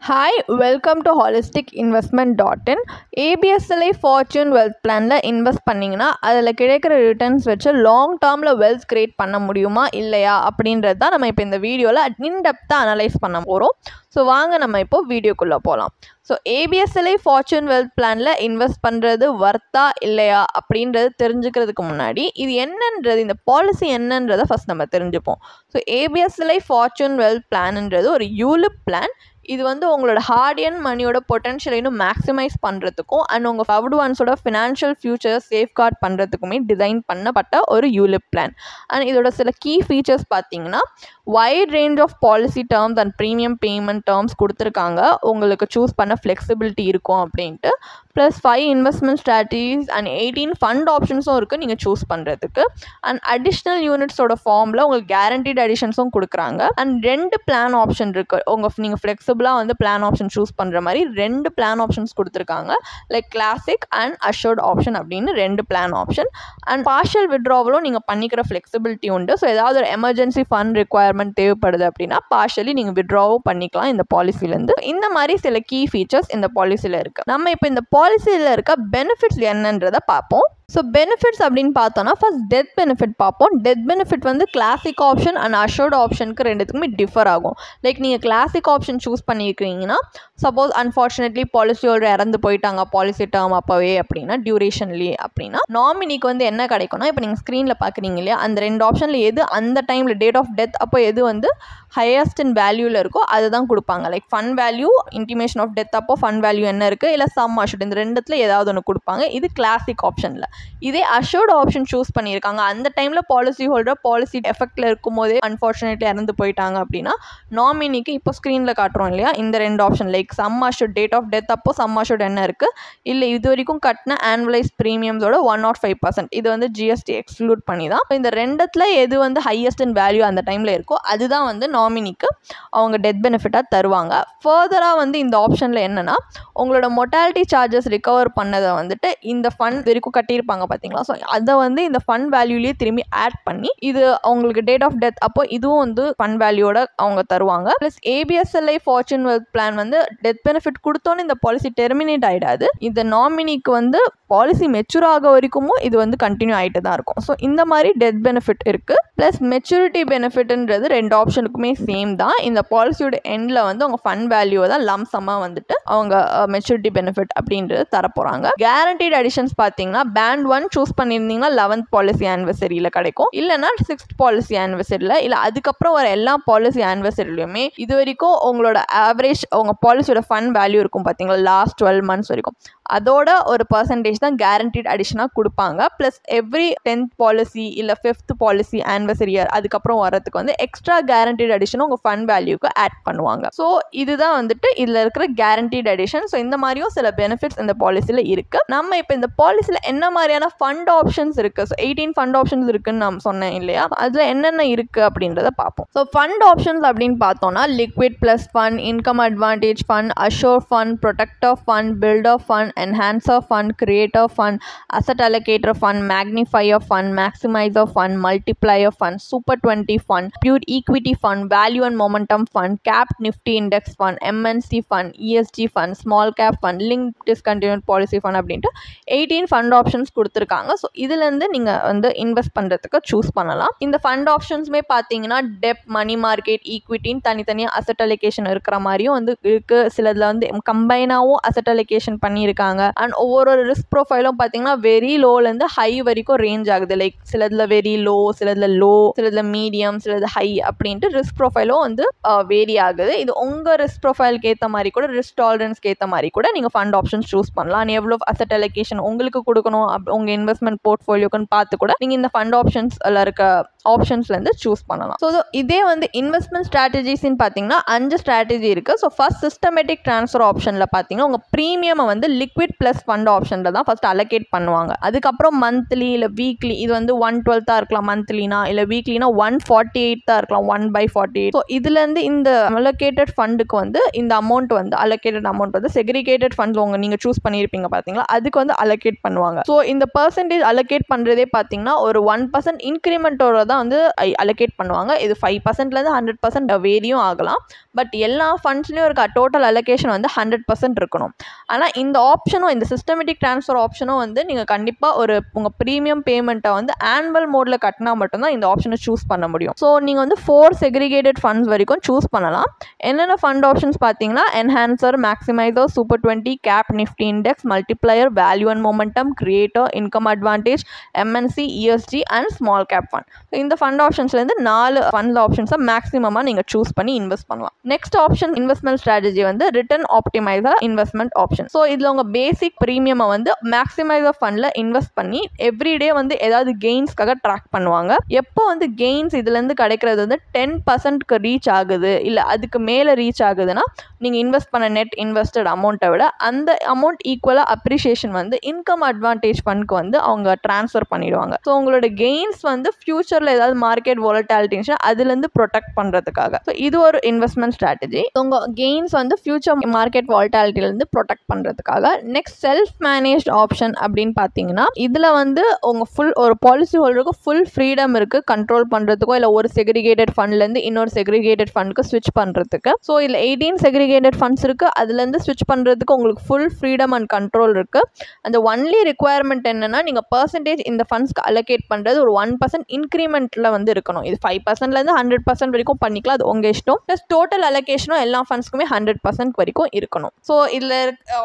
Hi, welcome to holisticinvestment.in. ABSLI Fortune Wealth Planல invest பண்ணிங்கன்னா அதில் கிடைக்கிற ரிட்டர்ன்ஸ் வச்சு லாங் டேர்மில் வெல்த் கிரியேட் பண்ண முடியுமா இல்லையா அப்படின்றது தான் நம்ம இப்போ இந்த வீடியோவில் இன்டெப்த்தாக அனலைஸ் பண்ண போகிறோம். ஸோ வாங்க நம்ம இப்போ வீடியோக்குள்ளே போகலாம். ஸோ ABSLI Fortune Wealth Planல இன்வெஸ்ட் பண்ணுறது வர்த்தா இல்லையா அப்படின்றது தெரிஞ்சுக்கிறதுக்கு முன்னாடி இது என்னன்றது, இந்த பாலிசி என்னன்றதை ஃபஸ்ட் நம்ம தெரிஞ்சுப்போம். ஸோ ABSLI Fortune Wealth Planன்றது ஒரு யூலிப் பிளான். இது வந்து உங்களோட ஹார்ட் அண்ட் மணியோட பொட்டன்ஷியல் இன்னும் மேக்ஸிமைஸ் பண்ணுறதுக்கும் அண்ட் உங்கள் லவ்டு ஒன்ஸோட ஃபினான்ஷியல் ஃபியூச்சர் சேஃப்கார்ட் பண்ணுறதுக்குமே டிசைன் பண்ணப்பட்ட ஒரு யூலிப் பிளான். அண்ட் இதோட சில கீ ஃபீச்சர்ஸ் பார்த்தீங்கன்னா wide range of policy terms and premium payment terms கொடுத்துருக்காங்க. உங்களுக்கு சூஸ் பண்ண ஃப்ளெக்சிபிலிட்டி இருக்கும் அப்படின்ட்டு. Plus 5 investment strategies and 18 fund ஆப்ஷன்ஸும் இருக்குது நீங்கள் சூஸ் பண்ணுறதுக்கு. அண்ட் அடிஷ்னல் யூனிட்ஸோட ஃபார்மில் உங்களுக்கு கேரண்டீட் அடிஷன்ஸும் கொடுக்குறாங்க. அண்ட் 2 பிளான் ஆப்ஷன் இருக்குது. நீங்கள் ஃப்ளெக்சிபிளாக வந்து பிளான் ஆப்ஷன் சூஸ் பண்ணுற மாதிரி 2 பிளான் ஆப்ஷன்ஸ் கொடுத்துருக்காங்க. Like classic and a short option அப்படின்னு 2 பிளான் ஆப்ஷன். அண்ட் பார்ஷியல் விட்ராவலும் நீங்கள் பண்ணிக்கிற ஃப்ளெக்சிபிலிட்டி உண்டு. ஸோ ஏதாவது ஒரு எமர்ஜென்சி ஃபண்ட் ரெக்குவயர்மெண்ட் தேவைப்படுது அப்படின்னா பார்ஷியலி நீங்கள் விட்ராவும் பண்ணிக்கலாம் இந்த பாலிசிலேருந்து. இந்த மாதிரி சில கீ ஃபீச்சர்ஸ் இந்த பாலிசியில் இருக்குது. நம்ம இப்போ இந்த பாலிசியில் இருக்க பெனிஃபிட்ஸ் என்னன்றதை பார்ப்போம். ஸோ பெனிஃபிட்ஸ் அப்படின்னு பார்த்தோன்னா ஃபர்ஸ்ட் டெத் பெனிஃபிட் பார்ப்போம். டெத் பெனிஃபிட் வந்து கிளாசிக் ஆப்ஷன் அண்ட் அஷோர்ட் ஆப்ஷனுக்கு ரெண்டுத்துக்குமே டிஃபர் ஆகும். லைக் நீங்கள் கிளாசிக் ஆப்ஷன் சூஸ் பண்ணியிருக்கீங்கன்னா சப்போஸ் அன்ஃபார்ச்சுனேட்லி பாலிசி ஹோல்டர் இறந்து போயிட்டாங்க பாலிசி டேர்ம் அப்போவே அப்படின்னா டியூரேஷன்லேயே அப்படின்னா நாமினிக்கு வந்து என்ன கிடைக்கும்னா, இப்போ நீங்கள் ஸ்க்ரீனில் பார்க்குறீங்க இல்லையா, அந்த 2 ஆப்ஷனில் எது அந்த டைமில் டேட் ஆஃப் டெத் அப்போ எது வந்து ஹையஸ்ட் இன் வேல்யூவில் இருக்கோ அதை தான் கொடுப்பாங்க. Like fund value, intimation of death அப்போ ஃபண்ட் வேல்யூ என்ன இருக்குது, இல்லை சம் அஷோர்ட், இந்த ரெண்டுத்தில் ஏதாவது ஒன்று கொடுப்பாங்க. இது கிளாசிக் ஆப்ஷனில். இதே அஷோர்ட் ஆப்ஷன் சூஸ் பண்ணியிருக்காங்க அந்த டைமில் பாலிசி ஹோல்டர் பாலிசி எஃபெக்டில் இருக்கும் போதே அன்ஃபார்ச்சுனேட்லி இறந்து போயிட்டாங்க அப்படின்னா நாமினிக்கு இப்போ ஸ்க்ரீனில் காட்டுறோம் இல்லையா, இந்த 2 option like sum assured, date of death அப்போ சம் அஷோர்ட் என்ன இருக்குது, இல்லை இது வரைக்கும் கட்டின ஆனுவலைஸ் ப்ரீமியம்ஸோட 105%, இது வந்து ஜிஎஸ்டி எக்ஸ்க்ளூட் பண்ணி தான். இந்த ரெண்டுத்தில் எது வந்து ஹையஸ்ட் இன் வேல்யூ அந்த டைமில் இருக்கோ அதுதான் வந்து நாமினிக்கு அவங்க டெத் பெனிஃபிட்டாக தருவாங்க. ஃபர்தராக வந்து இந்த ஆப்ஷனில் என்னென்னா உங்களோட மொர்டாலிட்டி சார்ஜஸ் ரிகவர் பண்ணதை வந்துட்டு இந்த ஃபண்ட் வரைக்கும் கட்டியிருப்பாங்க பார்த்தீங்களா, ஸோ அதை வந்து இந்த ஃபண்ட் வேல்யூலேயே திரும்பி ஆட் பண்ணி இது அவங்களுக்கு டேட் ஆஃப் டெத் அப்போ இதுவும் வந்து ஃபண்ட் வேல்யூவோட அவங்க தருவாங்க. Plus ABSLI Fortune Wealth Plan வந்து டெத் பெனிஃபிட் கொடுத்தோன்னு இந்த பாலிசி டெர்மினேட் ஆகிடாது. இந்த நாமினிக்கு வந்து பாலிசி மெச்சூர் ஆக வரைக்கும் இது வந்து கண்டினியூ ஆகிட்டு தான் இருக்கும். ஸோ இந்த மாதிரி டெத் பெனிஃபிட் இருக்குது. ப்ளஸ் மெச்சூரிட்டி பெனிஃபிட்ன்றது 2 ஆப்ஷனுக்குமே சேம் தான். இந்த பாலிசியோட எண்டில் வந்து அவங்க ஃபண்ட் வேல்யூவை தான் லம்சமாக வந்துட்டு அவங்க மெச்சூரிட்டி பெனிஃபிட் அப்படின்றது தரப்போகிறாங்க. கேரண்டீட் அடிஷன்ஸ் பார்த்தீங்கன்னா பேண்ட் 1 சூஸ் பண்ணியிருந்தீங்கன்னா 11th பாலிசி ஆனிவர்சரியில் கிடைக்கும், இல்லைனா 6th பாலிசி ஆனிவர்சரியில், இல்லை அதுக்கப்புறம் வர எல்லா பாலிசி ஆனிவர்சரிலையுமே இது வரைக்கும் உங்களோட ஆவரேஜ் உங்கள் பாலிசியோட ஃபண்ட் வேல்யூ இருக்கும் பார்த்தீங்களா லாஸ்ட் 12 months வரைக்கும், அதோட ஒரு பர்சன்டேஜ் தான் கேரண்டீட் அடிஷனாக கொடுப்பாங்க. ப்ளஸ் எவ்ரி 10th பாலிசி இல்லை 5th பாலிசி ஆனிவர்சரி இயர் அதுக்கப்புறம் வரதுக்கு வந்து எக்ஸ்ட்ரா கேரண்டீட் அடிஷனும் உங்கள் ஃபண்ட் வேல்யூக்கு ஆட் பண்ணுவாங்க. ஸோ இதுதான் வந்துட்டு இதில் இருக்கிற கேரண்டீட் அடிஷன். ஸோ இந்த மாதிரியும் சில பெனிஃபிட்ஸ் இந்த பாலிசியில் இருக்குது. நம்ம இப்போ இந்த பாலிசியில் என்ன மாதிரியான ஃபண்ட் ஆப்ஷன்ஸ் இருக்குது, ஸோ 18 ஃபண்ட் ஆப்ஷன்ஸ் இருக்குன்னு நான் சொன்னேன் இல்லையா, அதில் என்னென்ன இருக்குது அப்படின்றத பார்ப்போம். ஸோ ஃபண்ட் ஆப்ஷன்ஸ் அப்படின்னு பார்த்தோம்னா liquid plus fund, income advantage fund, assure fund, protector fund, builder fund, enhancer fund, creator fund, asset allocator fund, magnifier fund, maximizer fund, multiplier fund, super 20 fund, pure equity fund, value and momentum fund, capped nifty index fund, MNC fund, ESG fund, small cap fund, linked discontinued policy fund அப்படின்ட்டு 18 fund options கொடுத்துருக்காங்க. So இதுலேருந்து நீங்கள் வந்து invest பண்ணுறதுக்கு choose பண்ணலாம். இந்த fund ஆப்ஷன்ஸுமே பார்த்தீங்கன்னா Depp, money market, ஈக்விட்டின்னு தனித்தனியாக அசெட் அலோகேஷன் இருக்கிற மாதிரியும் வந்து இருக்குது. சிலதில் வந்து கம்பைனாகவும் அசெட் அலோகேஷன் பண்ணியிருக்காங்க. அண்ட் ஒவ்வொரு ரிஸ்க் ப்ரொஃபைலும் பார்த்தீங்கன்னா வெரி லோலேருந்து ஹை வரைக்கும் ரேஞ்ச் ஆகுது. லைக் சிலதில் வெரி லோ, சிலதில் லோ, சிலதில் மீடியம், சிலது ஹை அப்படின்ட்டு ரிஸ்க் ப்ரொஃபைலும் வந்து வேரி ஆகுது. இது உங்கள் ரிஸ்க் ப்ரொஃபைலுக்கு ஏற்ற மாதிரி கூட, ரிஸ்க் டாலரன்ஸ்க்கு ஏற்ற மாதிரி கூட நீங்கள் ஃபண்ட் ஆப்ஷன்ஸ் சூஸ் பண்ணலாம். எவ்வளோ அசெட் அலோகேஷன் உங்களுக்கு கொடுக்கணும் உங்கள் இன்வெஸ்ட்மெண்ட் போர்ட்ஃபோலியோக்குன்னு பார்த்து கூட நீங்கள் இந்த ஃபண்ட் ஆப்ஷன்ஸில் இருக்க ஆப்ஷன்ஸ்லேருந்து சூஸ் பண்ணலாம். ஸோ இதே வந்து இன்வெஸ்ட்மெண்ட் ஸ்ட்ராட்டஜிஸ்ன்னு பார்த்தீங்கன்னா 5 ஸ்ட்ராட்டஜி இருக்குது. ஸோ ஃபர்ஸ்ட் சிஸ்டமேட்டிக் ட்ரான்ஸ்ஃபர் ஆப்ஷனில் பார்த்தீங்கன்னா உங்கள் ப்ரீமியமை வந்து லிக்விட் ப்ளஸ் ஃபண்ட் ஆப்ஷனில் தான் ஃபஸ்ட் அலோகேட் பண்ணுவாங்க. அதுக்கப்புறம் மந்த்லி இல்லை வீக்லி, இது வந்து 1/12 இருக்கலாம் மந்த்லினா, இல்லை வீக்லினா 148 இருக்கலாம் 1/48. ஸோ இதுலேருந்து இந்த அலோகேட்டட் ஃபண்டுக்கு வந்து இந்த அமௌண்ட் வந்து அலோகேட்டட் அமௌண்ட் வந்து செக்ரிகேட்டட் ஃபண்ட்ஸ் நீங்கள் சூஸ் பண்ணியிருப்பீங்க பார்த்தீங்களா, அதுக்கு வந்து அலோகேட் பண்ணுவாங்க. ஸோ இந்த பர்சன்டேஜ் அலோகேட் பண்ணுறதே பார்த்தீங்கன்னா ஒரு 1% இன்க்ரிமெண்ட்டோட தான் வந்து அலோகேட் பண்ணுவாங்க. இது 5%லேருந்து 100% வேரியும் ஆகலாம். பட் எல்லா ஃபண்ட்ஸ்லையும் இருக்க டோட்டல் அலோகேஷன் வந்து 100% இருக்கணும். ஆனால் இந்த ஆப்ஷனும், இந்த சிஸ்டமேட்டிக் ட்ரான்ஸ்ஃபர் ஆப்ஷனும் வந்து நீங்கள் கண்டிப்பாக உங்கள் ப்ரீமியம் பேமெண்ட்டை வந்து ஆனுவல் மோடில் கட்டினா மட்டும்தான் இந்த ஆப்ஷனை சூஸ் பண்ண முடியும். ஸோ நீங்கள் வந்து 4 செக்ரிகேட்டட் ஃபண்ட்ஸ் வரைக்கும் சூஸ் பண்ணலாம். என்னென்ன ஃபண்ட் ஆப்ஷன்ஸ் பார்த்தீங்கன்னா enhancer, maximiser, super 20, cap Nifty index, multiplier, value and momentum, creator, income advantage, MNC, ESG and small cap fund. இந்த ஃபண்ட் ஆப்ஷன்ஸ்லேருந்து 4 ஃபண்ட் ஆப்ஷன்ஸை மேக்ஸிமமாக நீங்கள் சூஸ் பண்ணி இன்வெஸ்ட் பண்ணலாம். நெக்ஸ்ட் ஆப்ஷன் இன்வெஸ்ட்மெண்ட் ஸ்ட்ராட்டஜி வந்து return optimiser investment option. So இதில் உங்கள் பேசிக் ப்ரீமியமை வந்து மேக்ஸிமைசர் ஃபண்டில் இன்வெஸ்ட் பண்ணி எவ்ரிடே வந்து ஏதாவது கெயின்ஸ்க்காக ட்ராக் பண்ணுவாங்க. எப்போ வந்து கெயின்ஸ் இதுலேருந்து கிடைக்கிறது வந்து 10%க்கு ரீச் ஆகுது, இல்லை அதுக்கு மேலே ரீச் ஆகுதுன்னா நீங்கள் இன்வெஸ்ட் பண்ண நெட் இன்வெஸ்டட் அமௌண்ட்டை விட அந்த அமௌண்ட் ஈக்குவலாக அப்ரிஷியேஷன் வந்து இன்கம் அட்வான்டேஜ் ஃபண்ட்க்கு வந்து அவங்க ட்ரான்ஸ்ஃபர் பண்ணிடுவாங்க. ஸோ உங்களோட கெயின்ஸ் வந்து ஃபியூச்சரில் ஏதாவது மார்க்கெட் வாலட்டாலிட்டி அதுலேருந்து ப்ரொடெக்ட் பண்ணுறதுக்காக. ஸோ இது ஒரு இன்வெஸ்ட்மெண்ட் ஸ்ட்ராட்டஜி. உங்கள் கெயின்ஸ் வந்து ஃபியூச்சர் மார்க்கெட் வாலட்டாலிட்டிலேருந்து ப்ரொடெக்ட் பண்ணுறதுக்காக. நெக்ஸ்ட் செல்ஃப் மேனேஜ்ட் ஆப்ஷன் அப்படின்னு பார்த்தீங்கன்னா இதில் வந்து உங்கள் ஒரு பாலிசி ஹோல்டருக்கு ஃபுல் ஃப்ரீடம் இருக்குது கண்ட்ரோல் பண்ணுறதுக்கோ, இல்லை ஒரு செக்ரிகேட்டட் ஃபண்ட்லேருந்து இன்னொரு செக்ரிகேட்டட் ஃபண்டுக்கு ஸ்விட்ச் பண்ணுறதுக்கு. ஸோ இதில் 18 செக்ரிகேட்டட் ஃபண்ட்ஸ் இருக்குது. அதுலேருந்து ஸ்விட்ச் பண்ணுறதுக்கு உங்களுக்கு ஃபுல் ஃப்ரீடம் அண்ட் கண்ட்ரோல் இருக்குது. அந்த ஒன்லி ரிக்குவயர்மெண்ட் என்னென்னா நீங்கள் பர்சன்டேஜ் இந்த ஃபண்ட்ஸ்க்கு அலோகேட் பண்ணுறது ஒரு 1% இன்க்ரிமெண்ட்டில் வந்து இருக்கணும். இது 5%லேருந்து 100% வரைக்கும் பண்ணிக்கலாம், அது உங்கள் இஷ்டம். ப்ளஸ் டோட்டல் அலோகேஷனும் எல்லா ஃபண்ட்ஸ்க்குமே 100% வரைக்கும் இருக்கணும். ஸோ இதில்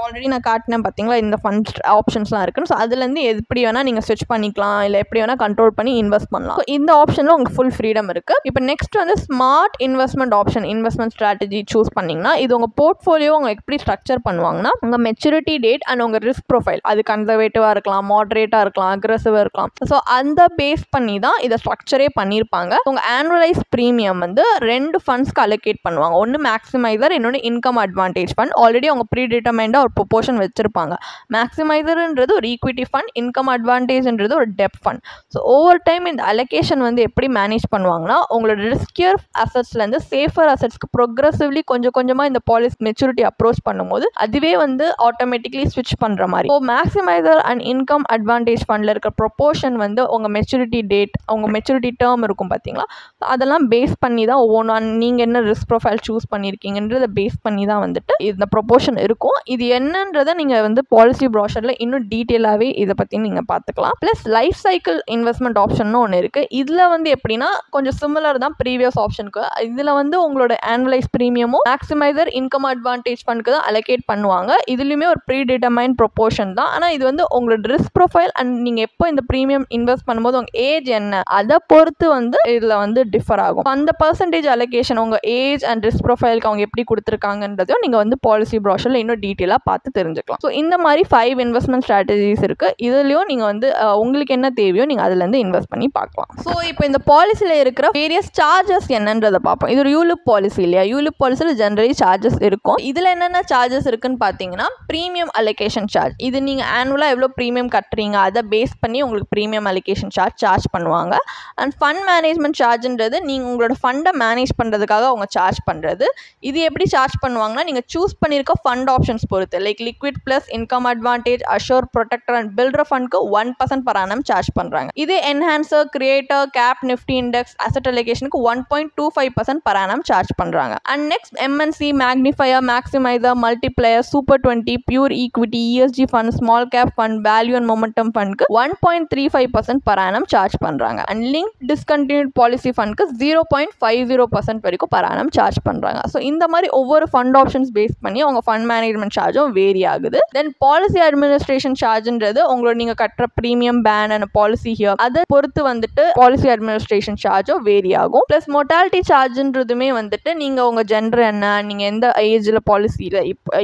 ஆல்ரெடி நான் காட்டினேன் பார்த்தீங்களா இந்த ஃபண்ட் ஆப்ஷன்ஸ்லாம் இருக்குன்னு. ஸோ அதுலேருந்து எப்படி வேணால் நீங்கள் ஸ்விட்ச் பண்ணிக்கலாம், இல்லை எப்படி வேணால் கண்ட்ரோல் பண்ணி இன்வெஸ்ட் பண்ணலாம். ஸோ இந்த ஆப்ஷனில் உங்களுக்கு ஃபுல் ஃப்ரீடம் இருக்குது. இப்போ நெக்ஸ்ட் வந்து smart investment option investment strategy choose பண்ணிங்கன்னா இது உங்கள் போர்ட்ஃபோலியோ அவங்க எப்படி ஸ்ட்ரக்சர் பண்ணுவாங்கன்னா உங்கள் மெச்சூரிட்டி டேட் அண்ட் உங்கள் ரிஸ்க் ப்ரொஃபைல், அது கன்சர்வேட்டிவாக இருக்கலாம், மாடரேட்டாக இருக்கலாம், அக்ரெசிவாக இருக்கலாம். ஸோ அந்த பேஸ் பண்ணி தான் இதை ஸ்ட்ரக்சரே பண்ணியிருப்பாங்க. உங்கள் ஆனுவலைஸ் ப்ரீமியம் வந்து 2 ஃபண்ட்ஸ்க்கு அலோகேட் பண்ணுவாங்க. ஒன்று மேக்ஸிமைசர், இன்னொன்று இன்கம் அட்வான்டேஜ் ஃபண்ட். ஆல்ரெடி அவங்க ப்ரீ டிட்டர்மைண்டாக ஒரு ப்ரொபோர்ஷன் வச்சிருப்பாங்க. மேக்ஸிமைசர்ன்றது ஒரு ஈக்விட்டி ஃபண்ட், இன்கம் அட்வான்டேஜ்ன்றது ஒரு டெப்ட் ஃபண்ட். ஸோ ஓவர் டைம் இந்த அலோகேஷன் வந்து எப்படி மேனேஜ் பண்ணுவாங்கன்னா உங்களோட ரிஸ்கியர் அசட்ஸ்லேருந்து சேஃபர் அசட்ஸ்க்கு ப்ரோக்ரெசிவ்லி கொஞ்சம் கொஞ்சமாக இந்த பாலிசி மெச்சூரிட்டி அப்ரோச் பண்ணும்போது அதுவே வந்து ஆட்டோமேட்டிக்லி ஸ்விட்ச் பண்ணுற மாதிரி. So maximiser and income advantage ஃபண்டில் இருக்கிற ப்ரொபோர்ஷன் வந்து உங்கள் மெச்சூரிட்டி டேட், உங்கள் மெச்சூரிட்டி டேர்ம் இருக்கும் பார்த்தீங்களா, அதெல்லாம் பேஸ் பண்ணி தான் ஒவ்வொன்றும் நீங்கள் என்ன ரிஸ்க் ப்ரொஃபைல் சூஸ் பண்ணியிருக்கீங்கன்றதை பேஸ் பண்ணி தான் வந்துட்டு இந்த ப்ரொபோர்ஷன் இருக்கும். இது என்னன்றதை நீங்கள் வந்து பாலிசி ப்ரோஷரில் இன்னும் டீட்டெயிலாகவே இதை பற்றி நீங்கள் பார்த்துக்கலாம். Plus life cycle investment option ஒன்று இருக்குது. இதில் வந்து எப்படின்னா கொஞ்சம் சிமிலர் தான் ப்ரீவியஸ் ஆப்ஷனுக்கு. இதில் வந்து உங்களோட ஆனுவலைஸ் ப்ரீமியமும் மேக்ஸிமைசர் இன்கம் அட்வான்டேஜ் ஃபண்டுக்கு தான் அலோகேட் பண்ணுவாங்க. இதுலையுமே ஒரு ப்ரீ டிட்டர்மைன் ப்ரொபோர்ஷன் தான். ஆனால் இது வந்து உங்களோட ரிஸ்க் ப்ரொஃபைல் அண்ட் நீங்கள் எப்போ இந்த ப்ரீமியம் இன்வெஸ்ட் பண்ணும்போது உங்கள் ஏஜ் என்ன அதை பொறுத்து வந்து இதில் வந்து டிஃபர் ஆகும். அந்த பர்சன்டேஜ் அலோகேஷன் உங்கள் ஏஜ் அண்ட் ரிஸ்க் ப்ரொஃபைலுக்கு அவங்க எப்படி கொடுத்துருக்காங்கன்றதையும் நீங்கள் வந்து பாலிசி ப்ரோஷரில் இன்னும் டீட்டெயிலாக பார்த்து தெரிஞ்சுக்கலாம். ஸோ இந்த மாதிரி 5 இன்வெஸ்ட்மெண்ட் ஸ்ட்ராட்டஜிஸ் இருக்குது. இதுலேயும் நீங்கள் வந்து உங்களுக்கு என்ன தேவையோ நீங்கள் அதுலேருந்து இன்வெஸ்ட் பண்ணி பார்க்கலாம். ஸோ இப்போ இந்த பாலிசியில் இருக்கிற வேரியஸ் சார்ஜஸ் என்னன்றதை பார்ப்போம். இது ஒரு யூலிப் பாலிசி இல்லையா? யூலிப் பாலிசியில் ஜென்ரலி சார்ஜஸ் இருக்கும். இதில் என்னென்ன சார்ஜஸ் இருக்குன்னு பார்த்தீங்கன்னா ப்ரீமியம் அலோகேஷன் சார்ஜ். இது நீங்கள் ஆனுவலாக எவ்வளோ ப்ரீமியம் கட்டுறீங்க அதை பேஸ் பண்ணி உங்களுக்கு ப்ரீமியம் அலோகேஷன் சார்ஜ் பண்ணுவாங்க. அண்ட் ஃபண்ட் மேனேஜ்மெண்ட் சார்ஜ்ன்றது நீங்கள் உங்களோட ஃபண்டை மேனேஜ் பண்ணுறதுக்காக அவங்க சார்ஜ் பண்ணுறது. இது எப்படி சார்ஜ் பண்ணுவாங்கன்னா நீங்கள் சூஸ் பண்ணியிருக்க ஃபண்ட் ஆப்ஷன்ஸ் பொறுத்து, like liquid plus, income advantage, assure, protector and builder ஃபண்ட்க்கு 1% per annum சார்ஜ் பண்ணுறாங்க. இது enhancer, creator, cap Nifty index, asset அலோகேஷனுக்கு 1.25% per annum சார்ஜ் பண்ணுறாங்க. And next MNC, magnifier, maximiser, multiplier, super 20, pure equity, ESG fund, small cap fund, value and momentum ஃபண்ட்க்கு 1.35% per annum charge பண்ணுறாங்க. And link discontinued policy ஃபண்ட்க்கு 0.50% வரைக்கும் per annum charge பண்ணுறாங்க. So இந்த மாதிரி ஒவ்வொரு fund options base பண்ணி அவங்க ஃபண்ட் மேனேஜ்மெண்ட் சார்ஜும் வேரி ஆகுது. தென் பாலிசி அட்மினிஸ்ட்ரேஷன் சார்ஜ்ன்றது உங்களோட நீங்கள் கட்டுற premium pan and policy year அதை பொறுத்து வந்துட்டு பாலிசி அட்மினிஸ்ட்ரேஷன் சார்ஜும் வேரி ஆகும். ப்ளஸ் மொர்டாலிட்டி சார்ஜ்ன்றதுமே வந்துட்டு நீங்கள் உங்கள் ஜெண்டர் என்ன, நீங்கள் எந்த ஏஜில் பாலிசியில்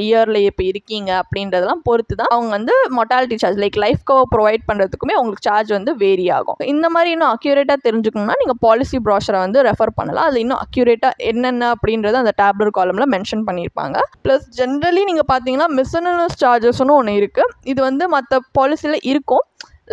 இயரில் இப்போ இருக்கீங்க அப்படின்றதெல்லாம் பொறுத்து தான் அவங்க வந்து mortality charge like life cover provide பண்ணுறதுக்குமே உங்களுக்கு சார்ஜ் வந்து வேரி ஆகும். இந்த மாதிரி இன்னும் அக்யூரேட்டாக தெரிஞ்சுக்கணும்னா நீங்கள் பாலிசி ப்ராஷரை வந்து ரெஃபர் பண்ணலாம். அது இன்னும் அக்யூரேட்டாக என்னென்ன அப்படின்றத அந்த டேப்லெட் காலமில் மென்ஷன் பண்ணியிருப்பாங்க. ப்ளஸ் ஜென்ரலி நீங்கள் பார்த்தீங்கன்னா மிஸ்செல்லனியஸ் சார்ஜஸ்னு ஒன்று இருக்குது. இது வந்து மற்ற பாலிசியில் இருக்கும்.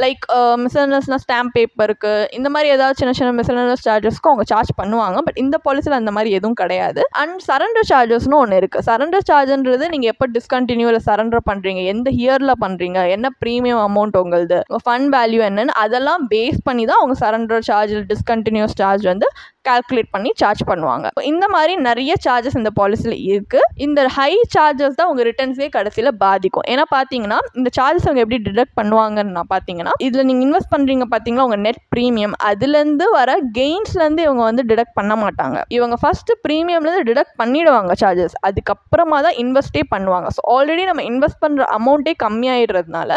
லைக் மிஸ்செல்லனியஸ்னால் ஸ்டாம்ப் பேப்பருக்கு இந்த மாதிரி ஏதாவது சின்ன சின்ன மிஸ்செல்லனியஸ் சார்ஜஸ்க்கு அவங்க சார்ஜ் பண்ணுவாங்க. பட் இந்த பாலிசியில் அந்த மாதிரி எதுவும் கிடையாது. அண்ட் சரண்டர் சார்ஜஸ்னு ஒன்று இருக்குது. சரண்டர் சார்ஜ்ன்றது நீங்கள் எப்போ டிஸ்கண்டினியூவில் சரண்டர் பண்ணுறீங்க, எந்த இயரில் பண்ணுறீங்க, என்ன ப்ரீமியம் அமௌண்ட் உங்களுது, ஃபண்ட் வேல்யூ என்னன்னு அதெல்லாம் பேஸ் பண்ணி தான் அவங்க சரண்டர் சார்ஜ் டிஸ்கண்டினியூஸ் சார்ஜ் வந்து கால்குலேட் பண்ணி சார்ஜ் பண்ணுவாங்க. இந்த மாதிரி நிறைய சார்ஜஸ் இந்த பாலிசியில் இருக்குது. இந்த ஹை சார்ஜஸ் தான் உங்கள் ரிட்டர்ன்ஸே கடைசியில் பாதிக்கும். ஏன்னா பார்த்தீங்கன்னா இந்த சார்ஜஸ் அவங்க எப்படி டிடக்ட் பண்ணுவாங்கன்னா பார்த்தீங்கன்னா இதில் நீங்கள் இன்வெஸ்ட் பண்ணுறீங்க பார்த்தீங்கன்னா உங்கள் நெட் ப்ரீமியம் அதுலேருந்து வர கெயின்ஸ்லேருந்து இவங்க வந்து டிடக்ட் பண்ண மாட்டாங்க. இவங்க ஃபஸ்ட்டு ப்ரீமியம்லேருந்து டிடக்ட் பண்ணிவிடுவாங்க சார்ஜஸ், அதுக்கப்புறமா தான் இன்வெஸ்ட்டே பண்ணுவாங்க. ஸோ ஆல்ரெடி நம்ம இன்வெஸ்ட் பண்ணுற அமௌண்ட்டே கம்மியாயிடுறதுனால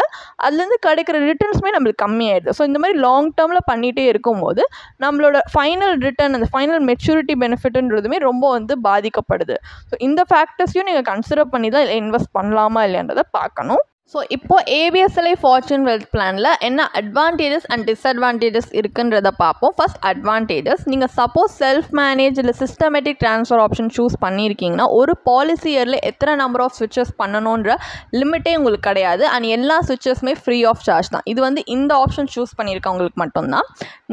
அதுலேருந்து கிடைக்கிற ரிட்டர்ன்ஸுமே நம்மளுக்கு கம்மியாயிடுது. ஸோ இந்த மாதிரி லாங் டேர்மில் பண்ணிகிட்டே இருக்கும்போது நம்மளோட ஃபைனல் ரிட்டர்ன் அந்த ஃபைனல் மெச்சூரிட்டி பெனிஃபிட்ன்றதுமே ரொம்ப வந்து பாதிக்கப்படுது. ஸோ இந்த ஃபேக்டர்ஸையும் நீங்கள் கன்சிடர் பண்ணி தான் இன்வெஸ்ட் பண்ணலாமா இல்லைன்றதை பார்க்கணும். ஸோ இப்போ ABSLI ஃபார்ச்சூன் வெல்த் பிளானில் என்ன அட்வான்டேஜஸ் அண்ட் டிஸ்அட்வான்டேஜஸ் இருக்குன்றதை பார்ப்போம். ஃபர்ஸ்ட் அட்வான்டேஜஸ், நீங்கள் சப்போஸ் செல்ஃப் மேனேஜ் இல்லை சிஸ்டமேட்டிக் ட்ரான்ஸ்ஃபர் ஆப்ஷன் சூஸ் பண்ணியிருக்கீங்கன்னா ஒரு பாலிசி இயரில் எத்தனை நம்பர் ஆஃப் ஸ்விட்சஸ் பண்ணணுன்ற லிமிட்டே உங்களுக்கு கிடையாது. அண்ட் எல்லா ஸ்விட்சஸுமே ஃப்ரீ ஆஃப் சார்ஜ் தான். இது வந்து இந்த ஆப்ஷன் சூஸ் பண்ணியிருக்கவங்களுக்கு மட்டும்தான்.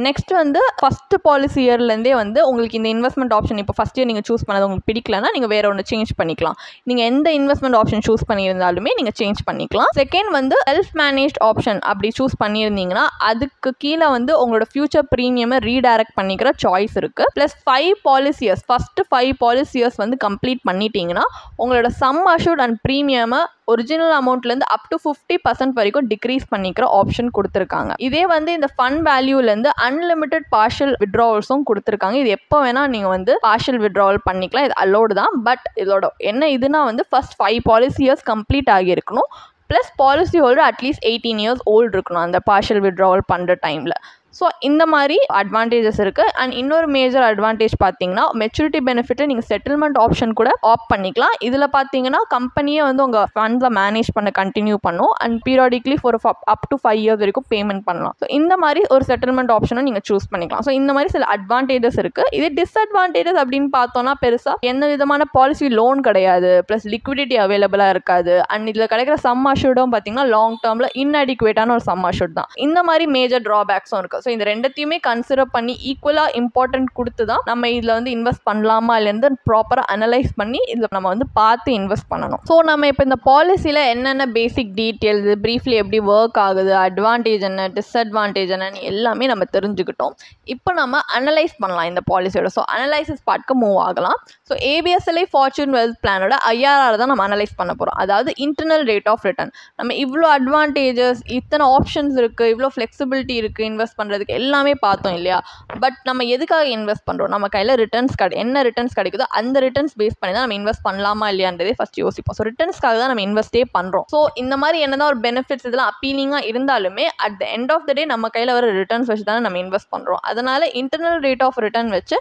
நெக்ஸ்ட் வந்து ஃபஸ்ட்டு பாலிசி இயர்லேருந்தே வந்து உங்களுக்கு இந்த இன்வெஸ்ட்மெண்ட் ஆப்ஷன் இப்போ ஃபஸ்ட் இயர் நீங்கள் சூஸ் பண்ணது உங்களுக்கு பிடிக்கலன்னா நீங்கள் வேறு ஒன்று சேஞ்ச் பண்ணிக்கலாம். நீங்கள் எந்த இன்வெஸ்ட்மெண்ட் ஆப்ஷன் சூஸ் பண்ணியிருந்தாலுமே நீங்கள் சேஞ்ச் பண்ணிக்கலாம். செகண்ட் வந்து செல்ஃப் மேனேஜ்ட் ஆப்ஷன் அப்படி சூஸ் பண்ணியிருந்தீங்கன்னா அதுக்கு கீழே வந்து உங்களோட ஃபியூச்சர் ப்ரீமியமை ரீடைரக்ட் பண்ணிக்கிற சாய்ஸ் இருக்குது. Plus 5 policy years first 5 policy years வந்து கம்ப்ளீட் பண்ணிட்டீங்கன்னா உங்களோட சம் அஷ்யூர்ட் அண்ட் ப்ரீமியமை ஒரிஜினல் அமௌண்ட்லேருந்து அப் டு 50% வரைக்கும் டிக்ரீஸ் பண்ணிக்கிற ஆப்ஷன் கொடுத்துருக்காங்க. இதே வந்து இந்த ஃபண்ட் வேல்யூலேருந்து அன்லிமிட்டட் பார்ஷியல் விட்ராவல்ஸும் கொடுத்துருக்காங்க. இது எப்போ வேணால் நீங்கள் வந்து பார்ஷியல் விட்ராவல் பண்ணிக்கலாம், இது அலோடு தான். பட் இதோட என்ன இதுனா வந்து ஃபர்ஸ்ட் 5 பாலிசி இயர்ஸ் கம்ப்ளீட் ஆகியிருக்கணும். Plus policy holder at least 18 years old இருக்கணும் அந்த பார்ஷியல் விட்ராவல் பண்ணுற டைமில். ஸோ இந்த மாதிரி அட்வான்டேஜஸ் இருக்குது. அண்ட் இன்னொரு மேஜர் அட்வான்டேஜ் பார்த்தீங்கன்னா மெச்சூரிட்டி பெனிஃபிட்டை நீங்கள் செட்டில்மெண்ட் ஆப்ஷன் கூட ஆப் பண்ணிக்கலாம். இதில் பார்த்தீங்கன்னா கம்பெனியே வந்து உங்கள் ஃபண்ட்ஸை மேனேஜ் பண்ண கண்டினியூ பண்ணும் and periodically for up to 5 years வரைக்கும் பேமெண்ட் பண்ணலாம். ஸோ இந்த மாதிரி ஒரு செட்டில்மெண்ட் ஆப்ஷனை நீங்கள் சூஸ் பண்ணிக்கலாம். ஸோ இந்த மாதிரி சில அட்வான்டேஜஸ் இருக்குது. இது டிஸ்அட்வான்டேஜஸ் அப்படின்னு பார்த்தோன்னா பெருசாக எந்த விதமான பாலிசி லோன் கிடையாது, ப்ளஸ் லிக்விடிட்டி அவைலபிளாக இருக்காது. அண்ட் இதில் கிடைக்கிற சம் அஷ்யூர்டும் பார்த்தீங்கன்னா லாங் டேர்மில் இன்அடிக்குவேட்டான ஒரு சம் அஷ்யூர்ட் தான். இந்த மாதிரி மேஜர் ட்ராபேக்ஸும் இருக்குது. ஸோ இந்த ரெண்டுத்தையுமே கன்சிடர் பண்ணி ஈக்குவலாக இம்பார்ட்டன்ட் கொடுத்து தான் நம்ம இதில் வந்து இன்வெஸ்ட் பண்ணலாமா இல்லைன்னு ப்ராப்பராக அனலைஸ் பண்ணி இதில் நம்ம வந்து பார்த்து இன்வெஸ்ட் பண்ணணும். ஸோ நம்ம இப்போ இந்த பாலிசியில் என்னென்ன பேசிக் டீட்டெயில்ஸ் ப்ரீஃப்லி எப்படி ஒர்க் ஆகுது, அட்வான்டேஜ் என்ன டிஸ்அட்வான்டேஜ் என்னன்னு எல்லாமே நம்ம தெரிஞ்சுக்கிட்டோம். இப்போ நம்ம அனலைஸ் பண்ணலாம் இந்த பாலிசியோட. ஸோ அனலைசிஸ் பார்ட்க்கு மூவ் ஆகலாம். ஸோ ABSLI ஃபார்ச்சூன் வெல்த் பிளானோட IRR தான் நம்ம அனலைஸ் பண்ண போகிறோம். அதாவது இன்டர்னல் ரேட் ஆஃப் ரிட்டர்ன். நம்ம இவ்வளோ அட்வான்டேஜஸ், இத்தனை ஆப்ஷன்ஸ் இருக்குது, இவ்வளோ ஃப்ளெக்சிபிலிட்டி இருக்குது இன்வெஸ்ட் பண்ணுறதுக்கு எல்லாமே பார்த்தோம் இல்லையா. பட் நம்ம எதுக்காக இன்வெஸ்ட் பண்ணுறோம், நம்ம கையில் ரிட்டர்ன்ஸ் என்ன ரிட்டர்ன்ஸ் கிடைக்குதோ அந்த ரிட்டர்ன்ஸ் பேஸ் பண்ணி தான் நம்ம இன்வெஸ்ட் பண்ணலாமா இல்லையான்றதே ஃபஸ்ட் யோசிப்போம். ஸோ ரிட்டர்ன்ஸ்க்காக தான் நம்ம இன்வெஸ்ட்டே பண்ணுறோம். ஸோ இந்த மாதிரி என்னதான் ஒரு பெனிஃபிட்ஸ் இதெல்லாம் அப்பீலிங்காக இருந்தாலுமே at the end of the day நம்ம கையில் வர ரிட்டர்ன்ஸ் வச்சு தானே நம்ம இன்வெஸ்ட் பண்ணுறோம். அதனால் இன்டர்னல் ரேட் ஆஃப் ரிட்டர்ன் வச்சு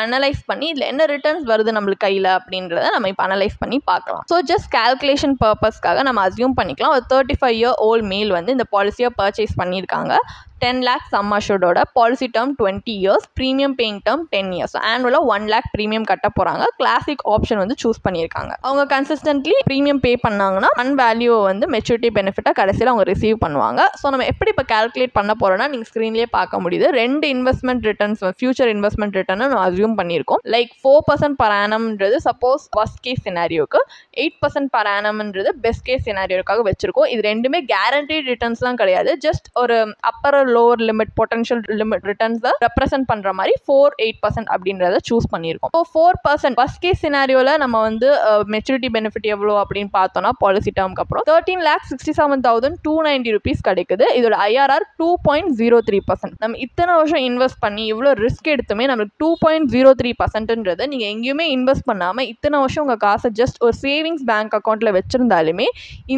அனலைஸ் பண்ணி இதில் என்ன ரிட்டர்ன்ஸ் வருது நம்மளுக்கு கையில் அப்படின்றத நம்ம இப்போ அனலைஸ் பண்ணி பார்க்கலாம். ஸோ ஜஸ்ட் கால்குலேஷன் பர்பஸ்க்காக நம்ம அஸ்யூம் பண்ணிக்கலாம் ஒரு 35 year old மேல் வந்து இந்த பாலிசியை பர்ச்சேஸ் பண்ணியிருக்காங்க. 10 lakh sum assured policy term 20 years, premium paying term 10 years. So ஆனுவலாக 1 lakh ப்ரீமியம் கட்ட போகிறாங்க. கிளாசிக் ஆப்ஷன் வந்து சூஸ் பண்ணியிருக்காங்க. அவங்க கன்சிஸ்டன்ட்லி ப்ரீமியம் பே பண்ணாங்கன்னா ஃபண்ட் வேல்யூ வந்து மெச்சூரிட்டி பெனிஃபிட்டாக கடைசியில் அவங்க ரிசீவ் பண்ணுவாங்க. ஸோ நம்ம எப்படி இப்போ கால்குலேட் பண்ண போகிறோம்னா நீங்கள் ஸ்க்ரீன்லேயே பார்க்க முடியுது. 2 இன்வெஸ்ட்மெண்ட் ரிட்டர்ன்ஸ் ஃபியூச்சர் இன்வெஸ்ட்மெண்ட் ரிட்டர்னை நம்ம அஸ்யூம் பண்ணியிருக்கோம். லைக் 4% per annumன்றது சப்போஸ் ஃபர்ஸ்ட் கேஸ் சினாரியோக்கு, 8% per annumன்றது பெஸ்ட் கேஸ் சினாரியோக்காக வச்சிருக்கோம். இது ரெண்டுமே கேரண்டீட் ரிட்டர்ன்ஸ்லாம் கிடையாது. ஜஸ்ட் ஒரு upper lower limit potential limit ரிட்டர்ன்ஸை ரெப்ரசென்ட் பண்ணுற மாதிரி 4-8% அப்படின்றத சூஸ் பண்ணியிருக்கோம். ஸோ 4% ஃபர்ஸ்ட் கேஸ் சினாரியோவில் நம்ம வந்து மெச்சூரிட்டி பெனிஃபிட் எவ்வளோ அப்படின்னு பார்த்தோம்னா பாலிசி டேர்முக்கு அப்புறம் 13,67,290 rupees கிடைக்குது. இதோட IRR 2.03%. நம்ம இத்தனை வருஷம் இன்வெஸ்ட் பண்ணி இவ்வளோ ரிஸ்க் எடுத்துமே நம்மளுக்கு 2.03%ன்றது நீங்கள் எங்கேயுமே இன்வெஸ்ட் பண்ணாமல் இத்தனை வருஷம் உங்கள் காசை ஜஸ்ட் ஒரு சேவிங்ஸ் பேங்க் அக்கௌண்ட்டில் வச்சிருந்தாலுமே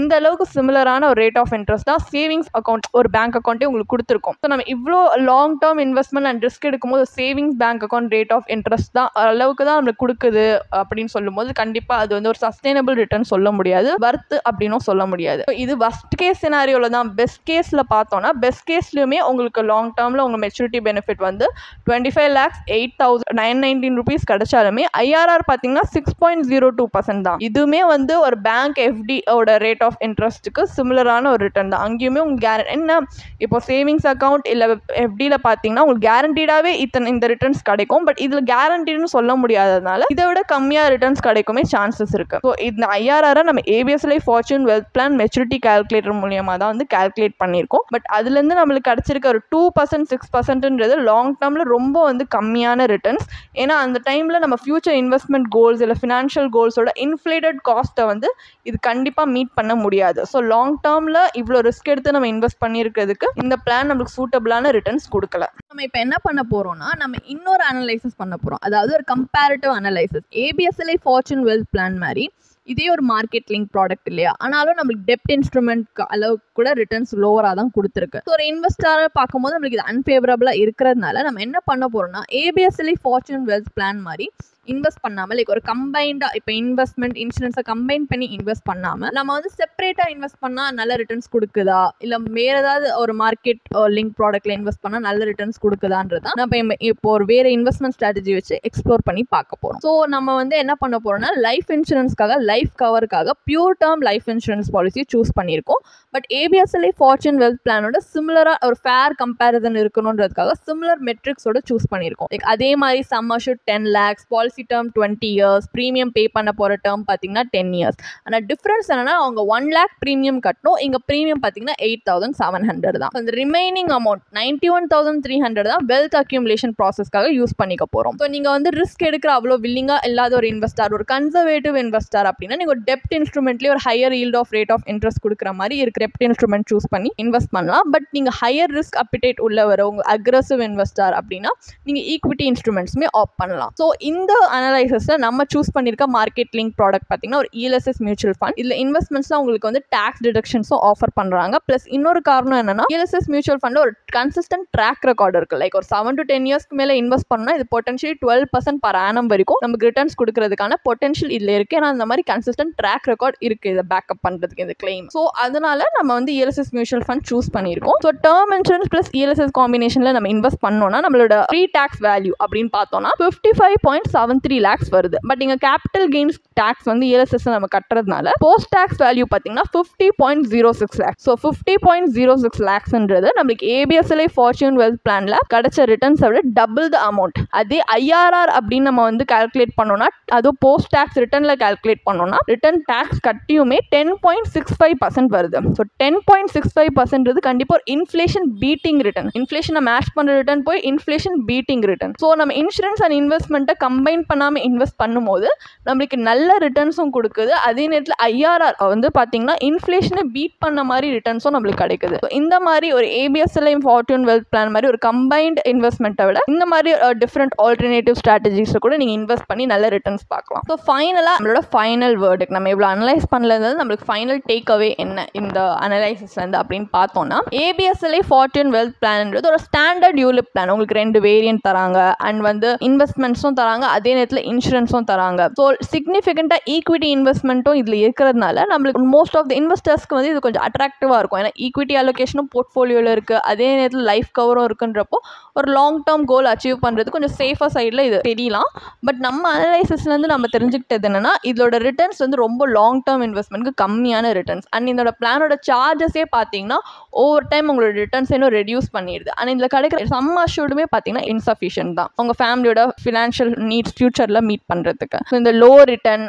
இந்த அளவுக்கு சிமிலரான ஒரு ரேட் ஆஃப் இன்ட்ரெஸ்ட் தான் சேவிங்ஸ் அக்கௌண்ட் ஒரு பேங்க் அக்கௌண்ட்டே உங்களுக்கு கொடுத்துருக்கும். இருக்கும். ஸோ நம்ம இவ்வளோ long term investment and risk எடுக்கும்போது savings bank account rate of interest தான் அளவுக்கு தான் நம்மளுக்கு கொடுக்குது அப்படின்னு சொல்லும்போது கண்டிப்பாக அது வந்து ஒரு சஸ்டைனபிள் ரிட்டர்ன் சொல்ல முடியாது, வர்த்து அப்படின்னும் சொல்ல முடியாது. இது வர்ஸ்ட் கேஸ் சினாரியோவில் தான். பெஸ்ட் கேஸில் பார்த்தோன்னா பெஸ்ட் கேஸ்லையுமே உங்களுக்கு லாங் டேர்மில் உங்கள் மெச்சூரிட்டி பெனிஃபிட் வந்து 25 lakhs 8,919 rupees கிடைச்சாலுமே IRR பார்த்தீங்கன்னா 6.02% தான். இதுவுமே வந்து ஒரு பேங்க் FD ஓட ரேட் ஆஃப் இன்ட்ரெஸ்ட்டுக்கு சிமிலரான ஒரு ரிட்டர்ன் தான். அங்கேயுமே உங்களுக்கு என்ன இப்போ சேவிங்ஸ் அக்கௌண்ட் இல்லை FDயில் பார்த்தீங்கன்னா உங்களுக்கு கேரண்டீடாகவே இந்த ரிட்டர்ன்ஸ் கிடைக்கும். பட் இதில் கேரண்டீடுன்னு சொல்ல முடியாததுனால இதை விட கம்மியாக ரிட்டர்ன்ஸ் கிடைக்குமே சான்சஸ் இருக்குது. ஸோ இந்த IRR நம்ம ABS Life Fortune Wealth Plan maturity calculator மூலியமாக தான் வந்து கால்குலேட் பண்ணியிருக்கோம். பட் அதுலேருந்து நம்மளுக்கு கிடைச்சிருக்க ஒரு 2% 6%ன்றது லாங் டேர்மில் ரொம்ப வந்து கம்மியான ரிட்டர்ன்ஸ். ஏன்னா அந்த டைமில் நம்ம ஃபியூச்சர் இன்வெஸ்ட்மெண்ட் கோல்ஸ் இல்லை ஃபினான்ஷியல் கோல்ஸோட இன்ஃப்ளேட்டட் காஸ்ட்டை வந்து இது கண்டிப்பாக மீட் பண்ண முடியாது. ஸோ லாங் டேர்மில் இவ்வளோ ரிஸ்க் எடுத்து நம்ம இன்வெஸ்ட் பண்ணியிருக்கிறதுக்கு இந்த பிளான் நம்மளுக்கு சூட்டபிளான ரிட்டர்ன்ஸ் கொடுக்கல. நம்ம இப்போ என்ன பண்ண போகிறோம்னா நம்ம இன்னொரு அனலைசிஸ் பண்ண போகிறோம். அதாவது ஒரு comparative analysis. ABS Life Fortune Wealth Plan மாதிரி இதே ஒரு மார்க்கெட் லிங்க் ப்ராடக்ட் இல்லையா, ஆனாலும் நம்மளுக்கு டெப்ட் இன்ஸ்ட்ருமெண்ட் அளவுக்கு கூட ரிட்டர்ன்ஸ் லோவராக தான் கொடுத்துருக்கு. ஸோ ஒரு இன்வெஸ்டராக பார்க்கும்போது நம்மளுக்கு இது அன்ஃபேவரபிளாக இருக்கிறதுனால நம்ம என்ன பண்ண போகிறோம்னா ABS Life Fortune Wealth Plan மாதிரி இன்வெஸ்ட் பண்ணாமல் லைக் ஒரு கம்பைண்டாக இப்போ இன்வெஸ்ட்மெண்ட் இன்சூரன்ஸை கம்பைன் பண்ணி இன்வெஸ்ட் பண்ணாமல் நம்ம வந்து செப்பரேட்டாக இன்வெஸ்ட் பண்ணால் நல்ல ரிட்டர்ன்ஸ் கொடுக்குதா, இல்லை வேறு ஏதாவது ஒரு மார்க்கெட் லிங்க் ப்ராடக்ட்டில் இன்வெஸ்ட் பண்ணால் நல்ல ரிட்டர்ன்ஸ் கொடுக்குதான்றதான் நம்ம இப்போ ஒரு வேறு இன்வெஸ்ட்மெண்ட் ஸ்ட்ராட்டஜி வச்சு எக்ஸ்ப்ளோர் பண்ணி பார்க்க போகிறோம். ஸோ நம்ம வந்து என்ன பண்ண போகிறோம்னா லைஃப் இன்சூரன்ஸ்க்காக லைஃப் கவருக்காக pure term life insurance policy choose பண்ணியிருக்கோம். But ABS Life Fortune Wealth Planோட சிமிலராக ஒரு ஃபேர் கம்பேரிசன் இருக்கணுன்றதுக்காக சிமிலர் மெட்ரிக்ஸோட சூஸ் பண்ணியிருக்கோம். லைக் அதே மாதிரி sum assured 10 lakhs, policy term 20 years, premium pay பண்ண போகிற டேர்ம் பார்த்தீங்கன்னா 10 years. ஆனால் டிஃப்ரென்ஸ் என்னன்னா அவங்க 1 lakh ப்ரீமியம் கட்டணும், இங்கே ப்ரீமியம் பார்த்தீங்கன்னா 8,700 தான். அந்த ரிமைனிங் அமௌண்ட் 91,300 தான் வெல்த் அக்யூமுலேஷன் ப்ராசஸ்க்காக யூஸ் பண்ணிக்க போகிறோம். ஸோ நீங்கள் வந்து ரிஸ்க் எடுக்கிற அவ்வளோ வில்லிங்காக இல்லாத ஒரு இன்வெஸ்டர், ஒரு கன்சர்வேட்டிவ் இன்வெஸ்டர் அப்படின்னா நீங்கள் ஒரு டெப்ட் இன்ஸ்ட்ருமெண்ட்லேயே ஒரு higher yield of rate of interest கொடுக்குற மாதிரி இருக்கிற டெப்ட் இன்ஸ்ட்ருமெண்ட் சூஸ் பண்ணி இன்வெஸ்ட் பண்ணலாம். பட் நீங்கள் ஹையர் ரிஸ்க் அப்பிடேட் உள்ளவர உங்க அக்ரெசிவ் இன்வெஸ்டர் அப்படின்னா நீங்கள் ஈக்விட்டி இன்ஸ்ட்ருமெண்ட்ஸுமே ஆப் பண்ணலாம். ஸோ இந்த அனலைசிஸில் நம்ம சூஸ் பண்ணியிருக்க மார்க்கெட் லிங்க் ப்ராடக்ட் பார்த்தீங்கன்னா ஒரு ELSS மியூச்சுவல் ஃபண்ட். இதில் இன்வெஸ்ட்மெண்ட்ஸ்லாம் உங்களுக்கு வந்து டேக்ஸ் டிடக்ஷன்ஸும் ஆஃபர் பண்ணுறாங்க. ப்ளஸ் இன்னொரு காரணம் என்னன்னா ELSS மியூச்சுவல் ஃபண்ட் ஒரு கன்சிஸ்டன்ட் ட்ராக் ரெக்கார்டு இருக்குது. லைக் ஒரு 7 to 10 years மேலே இன்வெஸ்ட் பண்ணால் இது பொட்டன்ஷியலி 12% per annum வரைக்கும் நமக்கு ரிட்டர்ன்ஸ் கொடுக்கறதுக்கான பொட்டன்ஷியல் இதில் இருக்குது. ஏன்னா அந்த மாதிரி கன்சிஸ்டன்ட் ட்ராக் ரெக்கார்ட் இருக்குது இதை பேக்கப் பண்ணுறதுக்கு இந்த கிளைம். ஸோ அதனால நம்ம வந்து ELSS மியூச்சுவல் ஃபண்ட் சூஸ் பண்ணியிருக்கோம். So term insurance plus ELSS காம்பினேஷனில் நம்ம இன்வெஸ்ட் பண்ணோம்னா நம்மளோட ப்ரீ டேக்ஸ் வேல்யூ அப்படின்னு பார்த்தோம்னா 55.73 lakhs வருது. பட் இங்கே கேபிட்டல் கெயின்ஸ் டேக்ஸ் வந்து ELSS நம்ம கட்டுறதுனால போஸ்ட் டேக்ஸ் வேல்யூ பார்த்தீங்கன்னா 50.06 lakhs. ஸோ 50.06 lakhsன்றது நம்மளுக்கு ABS Life Fortune Wealth Planல கிடைச்ச ரிட்டர்ன்ஸை விட டபுள் த அமௌண்ட். அதே IRR அப்படின்னு நம்ம வந்து கால்குலேட் பண்ணோம்னா அதுவும் போஸ்ட் டேக்ஸ் ரிட்டர்னில் கால்குலேட் பண்ணோம்னா ரிட்டர்ன் டேக்ஸ் கட்டியுமே 10.65% வருது. ஸோ 10.65% கண்டிப்பாக ஒரு இன்ஃப்ளேஷன் பீட்டிங் ரிட்டர்ன். இன்ஃப்ளேஷனை மேட்ச் பண்ணுற ரிட்டர்ன் போய் இன்ஃப்ளேஷன் பீட்டிங் ரிட்டர்ன். ஸோ நம்ம இன்சூரன்ஸ் அண்ட் இன்வெஸ்ட்மெண்ட்டை கம்பைன் பண்ணாமல் இன்வெஸ்ட் பண்ணும்போது நம்மளுக்கு நல்ல ரிட்டர்ன்ஸும் கொடுக்குது. அதே நேரத்தில் IRR வந்து பார்த்தீங்கன்னா இன்ஃப்ளேஷனை பீட் பண்ண மாதிரி ரிட்டர்ன்ஸும் நம்மளுக்கு கிடைக்குது. இந்த மாதிரி ஒரு ABS Life Fortune Wealth Plan மாதிரி ஒரு கம்பைன்ட் இன்வெஸ்ட்மெண்ட்டை விட இந்த மாதிரி டிஃப்ரெண்ட் ஆல்டர்னேட்டிவ் ஸ்ட்ராட்டஜிஸில் கூட நீங்கள் இன்வெஸ்ட் பண்ணி நல்ல ரிட்டர்ன்ஸ் பார்க்கலாம். ஸோ ஃபைனலாக நம்மளோட ஃபைனல் வேர்டுக்கு நம்ம இவ்வளோ அனலைஸ் பண்ணலது நம்மளுக்கு ஃபைனல் டேக் அவே என்ன இந்த அனலைசிஸ்லேருந்து அப்படின்னு பார்த்தோம்னா ABS Life Fortune Wealth Planன்றது ஒரு ஸ்டாண்டர்ட் யூலிப் பிளான். உங்களுக்கு 2 வேரியன்ட் தராங்க அண்ட் வந்து இன்வெஸ்ட்மெண்ட்ஸும் தராங்க, அதே நேரத்தில் இன்சூரன்ஸும் தராங்க. ஸோ சிக்னிஃபிகண்ட்டாக ஈக்விட்டி இன்வெஸ்ட்மெண்ட்டும் இதில் இருக்கிறதுனால நம்மளுக்கு மோஸ்ட் ஆஃப் த இன்வெஸ்டர்ஸ்க்கு வந்து இது கொஞ்சம் அட்ராக்டிவாக இருக்கும். ஏன்னா ஈக்விட்டி அலோகேஷனும் போர்ட்ஃபோலியோவில் இருக்குது, அதே நேரத்தில் லைஃப் கவரும் இருக்குன்றப்போ ஒரு லாங் டேர்ம் கோல் அச்சீவ் பண்ணுறது கொஞ்சம் சேஃபாக சைடில் இது தெரியலாம். பட் நம்ம அனலைசிஸ்லேருந்து நம்ம தெரிஞ்சுக்கிட்டது என்னென்னா இதோட ரிட்டர்ன்ஸ் வந்து ரொம்ப லாங் டேர்ம் இன்வெஸ்ட்மெண்ட்க்கு கம்மியான ரிட்டர்ன்ஸ். அண்ட் இதோட பிளானோட சார்ஜஸே பார்த்தீங்கன்னா ஓவர் டைம் உங்களோட ரிட்டர்ன்ஸ் இன்னும் ரெடியூஸ் பண்ணிடுது. அண்ட் இதில் கிடைக்கிற சம் அஷ்யூர்டுமே பார்த்தீங்கன்னா இன்சஃபிஷியன்ட் தான் உங்கள் ஃபேமிலியோட ஃபினான்ஷியல் நீட்ஸ் ஃபியூச்சரில் மீட் பண்ணுறதுக்கு. ஸோ இந்த low return,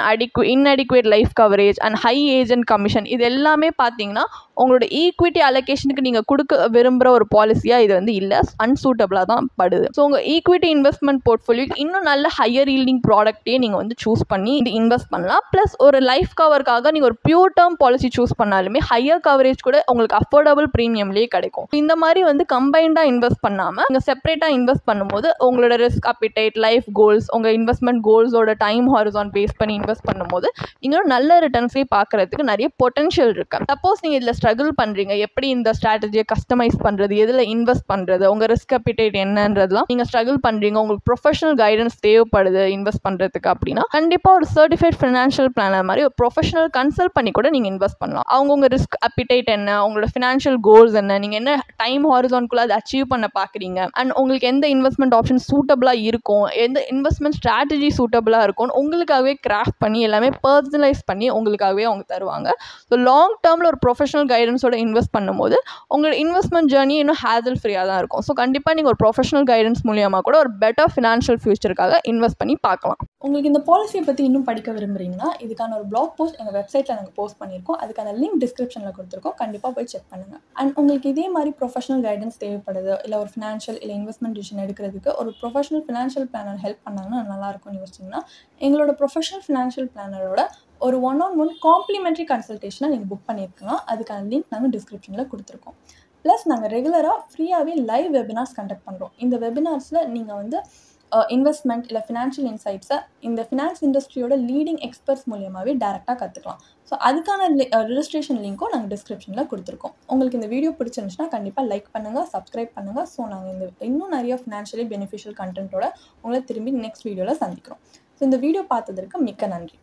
இன்அடிக்குவேட் life coverage and high agent commission இது எல்லாமே பார்த்தீங்கன்னா உங்களோட ஈக்விட்டி அலோகேஷனுக்கு நீங்கள் கொடுக்க விரும்புகிற ஒரு பாலிசியாக இது வந்து இல்லை, அன்சூட்டபிளாக தான் படுது. ஸோ உங்கள் ஈக்விட்டி இன்வெஸ்ட்மெண்ட் போர்ட்ஃபோலியோக்கு இன்னும் நல்ல ஹையர் ஈல்டிங் ப்ராடக்ட்டே நீங்கள் வந்து சூஸ் பண்ணி இது இன்வெஸ்ட் பண்ணலாம். ப்ளஸ் ஒரு லைஃப் கவருக்காக நீங்கள் ஒரு பியூர் டேர்ம் பாலிசி சூஸ் பண்ணாலுமே ஹையர் கவரேஜ் கூட உங்களுக்கு அஃபோர்டபுள் ப்ரீமியம்லேயே கிடைக்கும். இந்த மாதிரி வந்து கம்பைண்டாக இன்வெஸ்ட் பண்ணாமல் நீங்கள் செப்பரேட்டாக இன்வெஸ்ட் பண்ணும்போது உங்களோட ரிஸ்க் அப்பிடைட், லைஃப் கோல்ஸ், உங்கள் இன்வெஸ்ட்மெண்ட் கோல்ஸோட டைம் ஹாரிசான் பேஸ் பண்ணி இன்வெஸ்ட் பண்ணும்போது நீங்களும் நல்ல ரிட்டர்ன்ஸே பார்க்குறதுக்கு நிறைய பொட்டன்ஷியல் இருக்குது. சப்போஸ் நீங்கள் இதில் ஸ்ட்ரகிள் பண்ணுறீங்க, எப்படி இந்த ஸ்ட்ராட்டஜியை கஸ்டமைஸ் பண்ணுறது, எதில் இன்வெஸ்ட் பண்ணுறது, உங்கள் ரிஸ்க் அப்பிடைட் என்னன்றதுலாம் நீங்கள் ஸ்ட்ரகிள் பண்ணுறீங்க, உங்களுக்கு ப்ரொஃபஷனல் கைடன்ஸ் தேவைப்படுது இன்வெஸ்ட் பண்ணுறதுக்கு அப்படின்னா கண்டிப்பாக ஒரு சர்டிஃபைட் ஃபினான்ஷியல் பிளானர் மாதிரி ஒரு ப்ரொஃபஷனல் கன்சல்ட் பண்ணி கூட நீங்கள் இன்வெஸ்ட் பண்ணலாம். அவங்க ரிஸ்க் அப்பிடைட் என்ன, உங்களோட ஃபினான்ஷியல் கோல்ஸ் என்ன, நீங்கள் என்ன டைம் ஹாரிசான்குள்ளே அதை அச்சீவ் பண்ண பார்க்குறீங்க, அண்ட் உங்களுக்கு எந்த இன்வெஸ்ட்மெண்ட் ஆப்ஷன் சூட்டபிளாக இருக்கும், எந்த இன்வெஸ்ட்மெண்ட் ஸ்ட்ராட்டஜி சூட்டபிளாக இருக்கும் உங்களுக்காகவே கிராஃப்ட் பண்ணி எல்லாமே பர்சனலைஸ் பண்ணி உங்களுக்காகவே அவங்க தருவாங்க. ஸோ லாங் டேர்மில் ஒரு ப்ரொஃபஷனல் கைடன்ஸோட இன்வெஸ்ட் பண்ணும்போது உங்களோட இன்வெஸ்ட்மெண்ட் ஜேர்னி இன்னும் ஹேசல் ஃப்ரீயாக தான் இருக்கும். ஸோ கண்டிப்பாக நீங்கள் ஒரு ப்ரொஃபஷனல் கைடன்ஸ் மூலியமாக கூட ஒரு பெட்டர் ஃபினான்ஷியல் ஃபியூச்சருக்காக இன்வெஸ்ட் பண்ணி பார்க்கலாம். உங்களுக்கு இந்த பாலிசியை பற்றி இன்னும் படிக்க விரும்புகிறீங்கன்னா இதுக்கான ஒரு பிளாக் போஸ்ட் எங்கள் வெப்சைட்டில் நாங்கள் போஸ்ட் பண்ணியிருக்கோம். அதுக்கான லிங்க் டிஸ்கிரிப்ஷனில் கொடுத்துருக்கோம். கண்டிப்பாக போய் செக் பண்ணுங்கள். அண்ட் உங்களுக்கு இதே மாதிரி ப்ரொஃபஷனல் கைடன்ஸ் தேவைப்படுது, இல்லை ஒரு ஃபினான்ஷியல் இல்லை இன்வெஸ்ட்மெண்ட் டிசிஷன் எடுக்கிறதுக்கு ஒரு ப்ரொஃபஷனல் ஃபினான்ஷியல் பிளானர் ஹெல்ப் பண்ணாங்கன்னா நல்லாயிருக்கும்னு யோசிச்சிங்கன்னா எங்களோட ப்ரொஃபஷனல் ஃபினான்ஷியல் பிளானரோட ஒரு 1-on-1 காம்ப்ளிமெண்ட்ரி கன்சல்டேஷனை நீங்கள் புக் பண்ணியிருக்கலாம். அதுக்கான லிங்க் நாங்கள் டிஸ்கிரிப்ஷனில் கொடுத்துருக்கோம். ப்ளஸ் நாங்கள் ரெகுலராக ஃப்ரீயாகவே லைவ் வெபினார்ஸ் கண்டக்ட் பண்ணுறோம். இந்த வெபினார்ஸில் நீங்கள் வந்து இன்வெஸ்ட்மெண்ட் இல்லை ஃபினான்ஷியல் இன்சைட்ஸை இந்த ஃபினான்ஸ் இண்டஸ்ட்ரியோட லீடிங் எக்ஸ்பர்ட்ஸ் மூலியமாகவே டேரெக்டாக கற்றுக்கலாம். ஸோ அதுக்கான ரிஜிஸ்ட்ரேஷன் லிங்க்கும் நாங்கள் டிஸ்கிரிப்ஷனில் கொடுத்துருக்கோம். உங்களுக்கு இந்த வீடியோ பிடிச்சிருந்துச்சுன்னா கண்டிப்பாக லைக் பண்ணுங்கள், சப்ஸ்கிரைப் பண்ணுங்கள். ஸோ நாங்கள் இன்னும் நிறைய ஃபினான்ஷியலி பெனிஃபிஷியல் கண்டென்ட்டோட உங்களை திரும்பி நெக்ஸ்ட் வீடியோவில் சந்திக்கிறோம். ஸோ இந்த வீடியோ பார்த்ததற்கு மிக்க நன்றி.